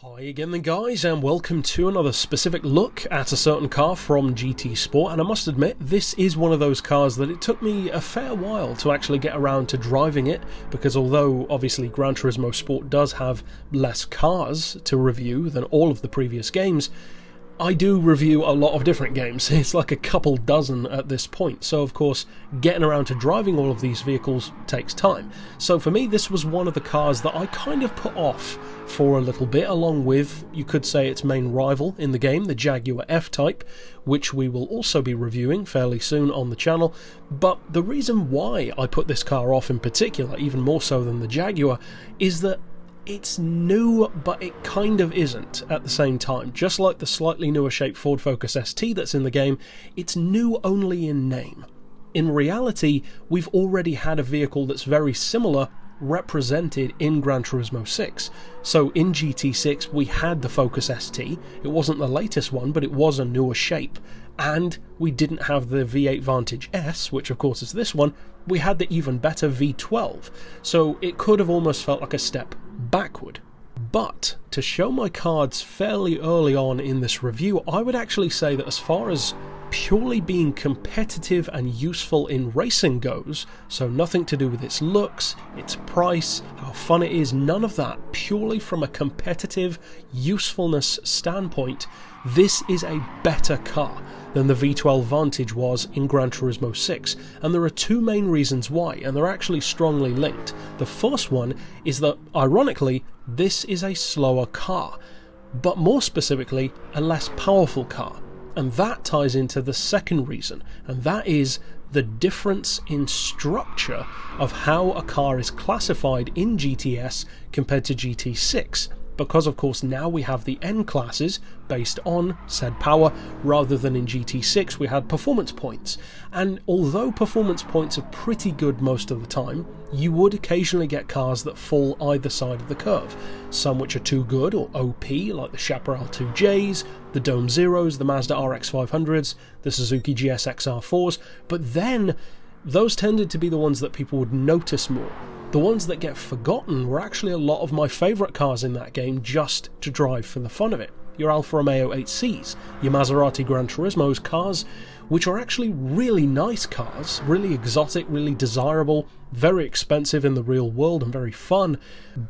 Hi again then guys, and welcome to another specific look at a certain car from GT Sport. And I must admit, this is one of those cars that it took me a fair while to actually get around to driving it, because although obviously Gran Turismo Sport does have less cars to review than all of the previous games, I do review a lot of different games. It's like a couple dozen at this point, so of course getting around to driving all of these vehicles takes time. So for me, this was one of the cars that I kind of put off for a little bit, along with, you could say, its main rival in the game, the Jaguar F-Type, which we will also be reviewing fairly soon on the channel. But the reason why I put this car off in particular, even more so than the Jaguar, is that it's new, but it kind of isn't at the same time. Just like the slightly newer shaped Ford Focus ST that's in the game, it's new only in name. In reality, we've already had a vehicle that's very similar represented in Gran Turismo 6. So in GT6 we had the Focus ST. It wasn't the latest one, but it was a newer shape. And we didn't have the V8 Vantage S, which of course is this one. We had the even better V12. So it could have almost felt like a step backward. But to show my cards fairly early on in this review, I would actually say that as far as purely being competitive and useful in racing goes, so nothing to do with its looks, its price, how fun it is, none of that, purely from a competitive usefulness standpoint, this is a better car than the V12 Vantage was in Gran Turismo 6, and there are two main reasons why, and they're actually strongly linked. The first one is that, ironically, this is a slower car, but more specifically, a less powerful car. And that ties into the second reason, and that is the difference in structure of how a car is classified in GTS compared to GT6. Because of course now we have the N classes based on said power, rather than in GT6 we had performance points. And although performance points are pretty good most of the time, you would occasionally get cars that fall either side of the curve. Some which are too good or OP, like the Chaparral 2Js, the Dome Zeros, the Mazda RX 500s, the Suzuki GS XR4s, but then those tended to be the ones that people would notice more. The ones that get forgotten were actually a lot of my favourite cars in that game just to drive for the fun of it. Your Alfa Romeo 8Cs, your Maserati Gran Turismos, cars which are actually really nice cars, really exotic, really desirable, very expensive in the real world and very fun,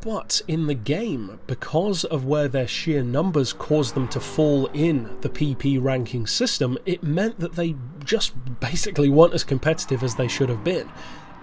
but in the game, because of where their sheer numbers caused them to fall in the PP ranking system, it meant that they just basically weren't as competitive as they should have been.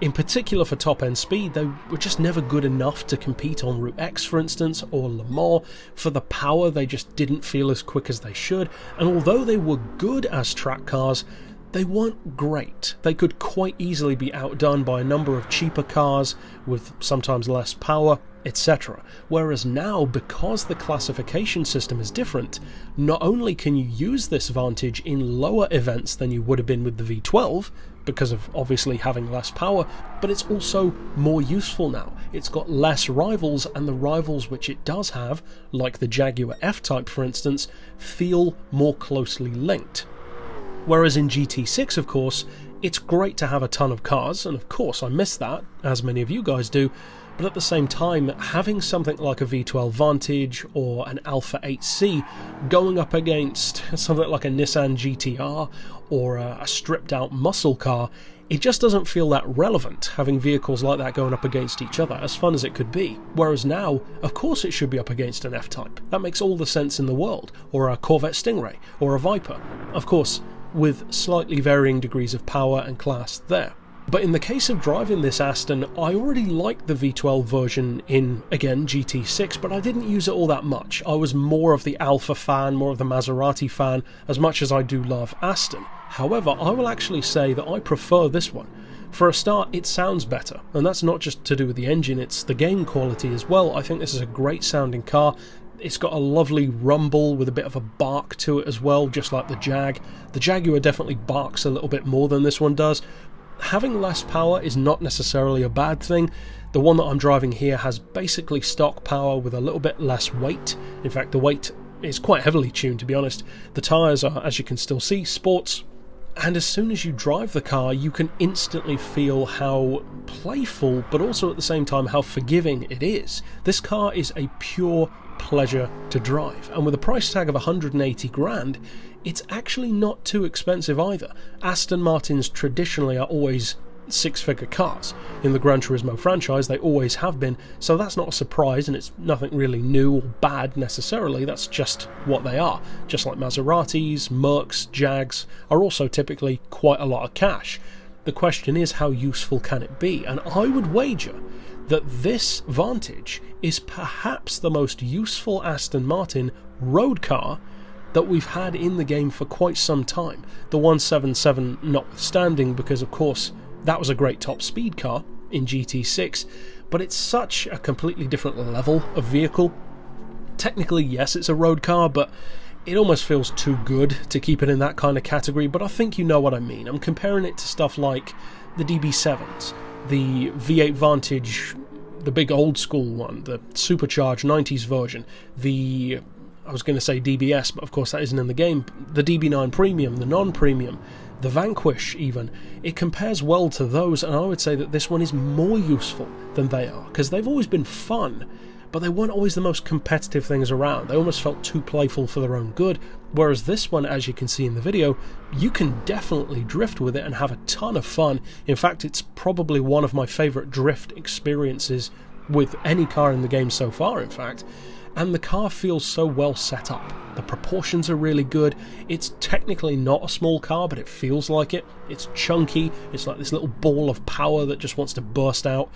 In particular for top-end speed, they were just never good enough to compete on Route X, for instance, or Le Mans. For the power, they just didn't feel as quick as they should, and although they were good as track cars, they weren't great. They could quite easily be outdone by a number of cheaper cars with sometimes less power, etc. Whereas now, because the classification system is different, not only can you use this Vantage in lower events than you would have been with the V12, because of obviously having less power, but it's also more useful now. It's got less rivals, and the rivals which it does have, like the Jaguar F-Type for instance, feel more closely linked. Whereas in GT6, of course, it's great to have a ton of cars, and of course I miss that, as many of you guys do, but at the same time, having something like a V12 Vantage or an Alfa 8C going up against something like a Nissan GTR or a stripped out muscle car, it just doesn't feel that relevant, having vehicles like that going up against each other, as fun as it could be. Whereas now, of course it should be up against an F-Type. That makes all the sense in the world. Or a Corvette Stingray, or a Viper. Of course, with slightly varying degrees of power and class there. But in the case of driving this Aston, I already liked the V12 version in, again, GT6, but I didn't use it all that much. I was more of the Alfa fan, more of the Maserati fan, as much as I do love Aston. However, I will actually say that I prefer this one. For a start, it sounds better, and that's not just to do with the engine, it's the game quality as well. I think this is a great sounding car. It's got a lovely rumble with a bit of a bark to it as well, just like the Jag. The Jaguar definitely barks a little bit more than this one does. Having less power is not necessarily a bad thing. The one that I'm driving here has basically stock power with a little bit less weight. In fact, the weight is quite heavily tuned, to be honest. The tyres are, as you can still see, sports. And as soon as you drive the car, you can instantly feel how playful, but also at the same time how forgiving it is. This car is a pure pleasure to drive. And with a price tag of 180 grand, it's actually not too expensive either. Aston Martins traditionally are always six-figure cars. In the Gran Turismo franchise, they always have been, so that's not a surprise, and it's nothing really new or bad necessarily, that's just what they are. Just like Maseratis, Mercs, Jags are also typically quite a lot of cash. The question is, how useful can it be? And I would wager that this Vantage is perhaps the most useful Aston Martin road car that we've had in the game for quite some time. The 177 notwithstanding, because of course that was a great top speed car in GT6, but it's such a completely different level of vehicle. Technically, yes, it's a road car, but it almost feels too good to keep it in that kind of category, but I think you know what I mean. I'm comparing it to stuff like the DB7s, the V8 Vantage, the big old school one, the supercharged 90s version, I was going to say DBS, but of course that isn't in the game, the DB9 Premium, the non-premium, the Vanquish even. It compares well to those, and I would say that this one is more useful than they are, because they've always been fun, but they weren't always the most competitive things around. They almost felt too playful for their own good, whereas this one, as you can see in the video, you can definitely drift with it and have a ton of fun. In fact, it's probably one of my favourite drift experiences with any car in the game so far, in fact. And the car feels so well set up. The proportions are really good. It's technically not a small car, but it feels like it. It's chunky. It's like this little ball of power that just wants to burst out.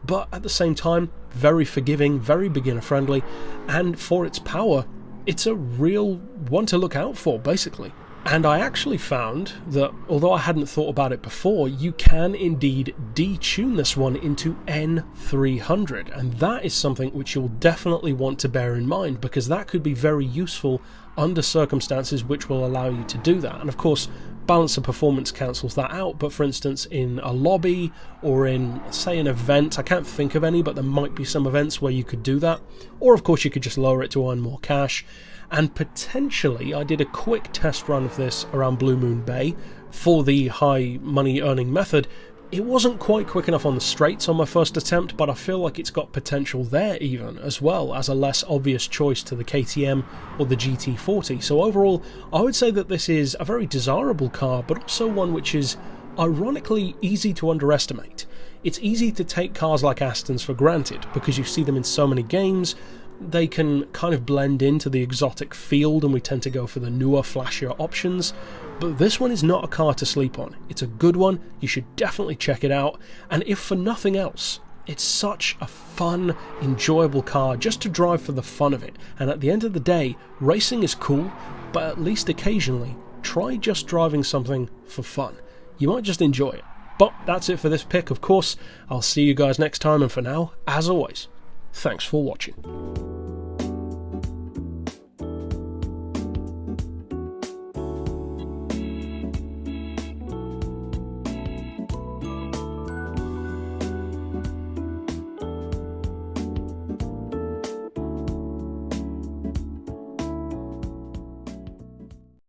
But at the same time, very forgiving, very beginner friendly. And for its power, it's a real one to look out for, basically. And I actually found that, although I hadn't thought about it before, you can indeed detune this one into N300, and that is something which you'll definitely want to bear in mind, because that could be very useful under circumstances which will allow you to do that. And of course, balance of performance cancels that out, but for instance in a lobby or in, say, an event, I can't think of any, but there might be some events where you could do that, or of course you could just lower it to earn more cash. And potentially, I did a quick test run of this around Blue Moon Bay for the high money earning method. It wasn't quite quick enough on the straights on my first attempt, but I feel like it's got potential there even, as well as a less obvious choice to the KTM or the GT40. So overall, I would say that this is a very desirable car, but also one which is ironically easy to underestimate. It's easy to take cars like Aston's for granted, because you see them in so many games. They can kind of blend into the exotic field, and we tend to go for the newer, flashier options. But this one is not a car to sleep on. It's a good one, you should definitely check it out, and if for nothing else, it's such a fun, enjoyable car just to drive for the fun of it. And at the end of the day, racing is cool, but at least occasionally, try just driving something for fun. You might just enjoy it. But that's it for this pick, of course. I'll see you guys next time, and for now, as always, thanks for watching.